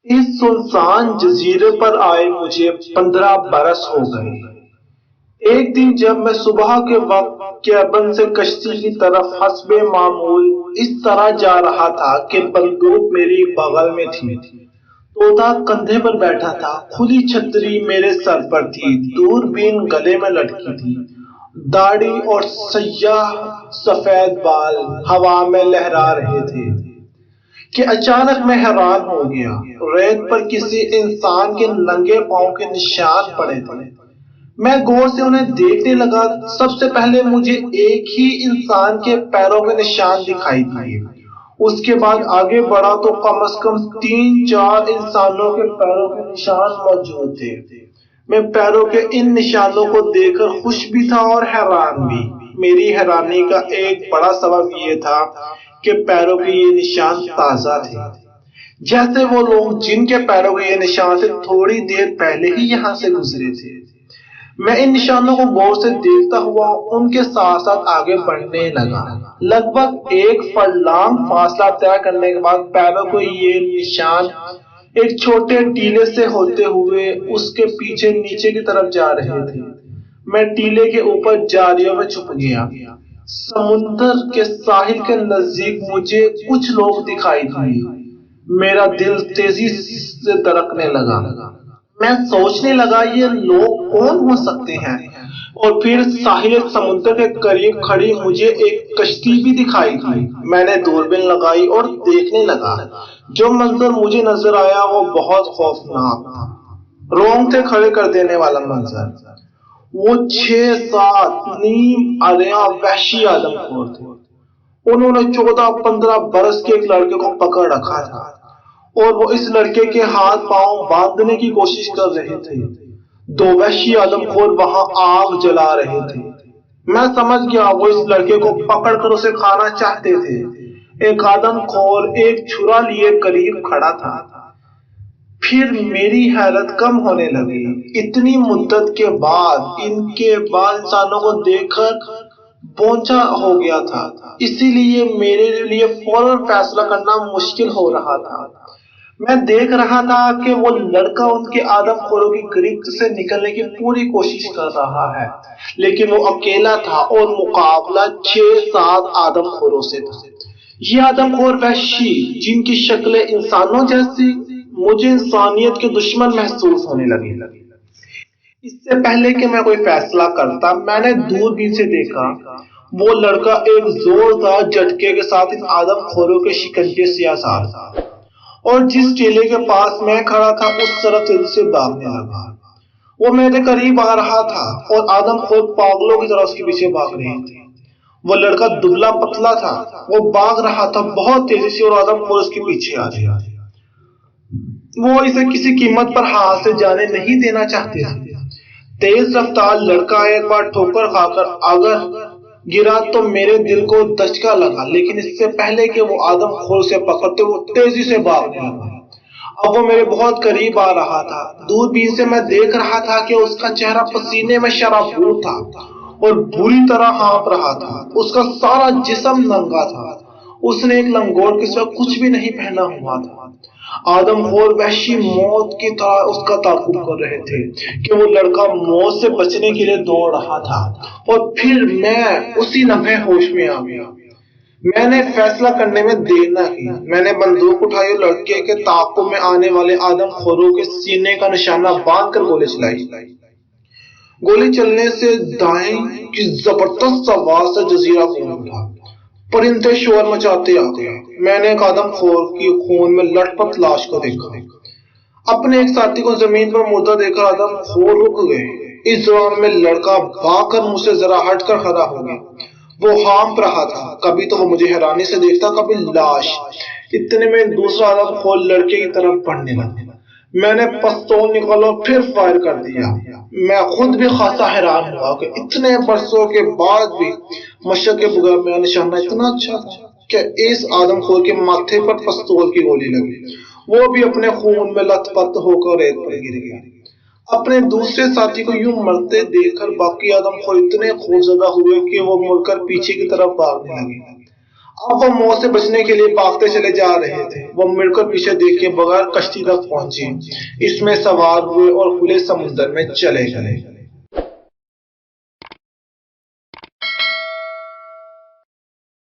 اس سنسان جزیرے پر آئے مجھے 15 برس ہو گئے۔ ایک دن جب میں صبح کے وقت کیبن سے کشتی کی طرف حسب معمول اس طرح جا رہا تھا کہ بندوق میری بغل میں تھی، طوطا کندھے پر بیٹھا تھا، کھلی چھتری میرے سر پر تھی، دوربین گلے میں لٹکی تھی، داڑھی اور سیاہ سفید بال ہوا میں لہرا رہے تھے کہ اچانک میں حیران ہو گیا۔ ریت پر کسی انسان کے ننگے پاؤں کے نشان پڑے تھے۔ میں غور سے انہیں دیکھنے لگا۔ سب سے پہلے مجھے ایک ہی انسان کے پیروں کے نشان دکھائی دیے۔ اس کے بعد آگے بڑھا تو کم از کم 3-4 انسانوں کے پیروں کے نشان موجود تھے۔ میں پیروں کے ان نشانوں کو دیکھ کر خوش بھی تھا اور حیران بھی۔ میری حیرانی کا ایک بڑا سبب یہ تھا کہ پیروں کے یہ نشان تازہ تھے، جیسے وہ لوگ جن کے پیروں کے یہ نشان تھے تھوڑی دیر پہلے ہی یہاں سے گزرے تھے۔ میں ان نشانوں کو غور سے دیکھتا ہوا ان کے ساتھ ساتھ آگے بڑھنے لگا۔ لگ بھگ 1 فرلانگ فاصلہ طے کرنے کے بعد پیروں کو یہ نشان ایک چھوٹے ٹیلے سے ہوتے ہوئے اس کے پیچھے نیچے کی طرف جا رہے تھے۔ میں ٹیلے کے اوپر جاریوں میں چھپ گیا۔ سمندر کے ساحل کے نزدیک مجھے کچھ لوگ دکھائی دیے۔ میرا دل تیزی سے دھڑکنے لگا۔ میں سوچنے لگا یہ لوگ کون ہو سکتے ہیں، اور پھر ساحل سمندر کے قریب کھڑی مجھے ایک کشتی بھی دکھائی دی۔ میں نے دوربین لگائی اور دیکھنے لگا۔ جو منظر مجھے نظر آیا وہ بہت خوفناک تھا، رونگٹے کھڑے کر دینے والا منظر۔ وہ 6-7 نیم عریاں وحشی آدم خور تھے۔ انہوں نے 14-15 برس کے ایک لڑکے کو پکڑ رکھا تھا اور وہ اس لڑکے کے ہاتھ پاؤں باندھنے کی کوشش کر رہے تھے۔ 2 وحشی آدم خور وہاں آگ جلا رہے تھے۔ میں سمجھ گیا وہ اس لڑکے کو پکڑ کر اسے کھانا چاہتے تھے۔ ایک آدم خور ایک چھرا لیے قریب کھڑا تھا۔ پھر میری حیرت کم ہونے لگی۔ اتنی مدت کے بعد ان کے بعد انسانوں کو دیکھ کر بونچا ہو گیا تھا، اسی لیے میرے لیے فوراً فیصلہ کرنا مشکل ہو رہا تھا۔ میں دیکھ رہا تھا کہ وہ لڑکا ان کے آدم خوروں کی گرفت سے نکلنے کی پوری کوشش کر رہا ہے، لیکن وہ اکیلا تھا اور مقابلہ 6-7 آدم خوروں سے تھا۔ یہ آدم خور وحشی جن کی شکلیں انسانوں جیسی، مجھے انسانیت کے دشمن محسوس ہونے لگے۔ اس سے پہلے کہ میں کوئی فیصلہ کرتا، میں نے دوربین سے دیکھا وہ لڑکا ایک زوردار جھٹکے کے ساتھ ان آدم خوروں کے شکنجے سے آزاد تھا، اور جس ٹیلے کے پاس میں کھڑا تھا اس طرف تیزی سے بھاگنے لگا۔ وہ میرے قریب آ رہا تھا اور آدم خور پاگلوں کی طرح اس کے پیچھے بھاگ رہے تھے۔ وہ لڑکا دبلا پتلا تھا، وہ بھاگ رہا تھا بہت تیزی سے اور آدم خور اس کے پیچھے آ رہے تھے۔ وہ اسے کسی قیمت پر ہاتھ سے جانے نہیں دینا چاہتے تھے۔ تیز رفتار لڑکا ایک بار ٹھوکر کھا کر اگر گرا تو میرے دل کو دھچکا لگا، لیکن اس سے پہلے کہ وہ آدم خور سے پکڑتے وہ تیزی سے بھاگنے لگا۔ اب وہ میرے بہت قریب آ رہا تھا۔ دوربین سے میں دیکھ رہا تھا کہ اس کا چہرہ پسینے میں شرابور تھا اور بری طرح ہانپ رہا تھا۔ اس کا سارا جسم ننگا تھا، اس نے ایک لنگوٹ کے سوا کچھ بھی نہیں پہنا ہوا تھا۔ آدم خور وحشی موت کی طرح اس کا تعاقب کر رہے تھے کہ وہ لڑکا موت سے بچنے کے لیے دوڑ رہا تھا، اور پھر میں اسی لمحے ہوش میں آ گیا۔ میں نے فیصلہ کرنے میں دیر نہ کی۔ میں نے بندوق اٹھائی اور لڑکے کے تعاقب میں آنے والے آدم خوروں کے سینے کا نشانہ باندھ کر گولی چلائی۔ گولی چلنے سے دائیں کی زبردست آواز سے جزیرہ گونج اٹھا۔ پرندے شور مچاتے آ گئے۔ میں نے ایک آدم خور کی خون میں لٹ پٹ لاش کو دیکھا۔ اپنے ایک ساتھی کو زمین پر مردہ دیکھ کر آدم خور رک گئے۔ اس دوران میں لڑکا بھاگ کر مجھ سے ذرا ہٹ کر کھڑا ہو گیا۔ وہ ہانپ رہا تھا، کبھی تو وہ مجھے حیرانی سے دیکھتا، کبھی لاش۔ اتنے میں دوسرا آدم خور لڑکے کی طرف بڑھنے لگا۔ میں نے پستول نکالا اور پھر فائر کر دیا۔ میں خود بھی خاصا حیران ہوا کہ اتنے برسوں کے بعد بھی مشق کے بغیر میرا نشانہ اتنا اچھا تھا کہ اس آدم خور کے ماتھے پر پستول کی گولی لگی۔ وہ بھی اپنے خون میں لت پت ہو کر ریت پر گر گیا۔ اپنے دوسرے ساتھی کو یوں مرتے دیکھ کر باقی آدم خور اتنے خوفزدہ ہوئے کہ وہ مڑ کر پیچھے کی طرف بھاگنے لگے۔ اب وہ موت سے بچنے کے لیے بھاگتے چلے جا رہے تھے۔ وہ مڑ کر پیچھے دیکھے بغیر کشتی تک پہنچے، اس میں سوار ہوئے اور کھلے سمندر میں چلے گئے۔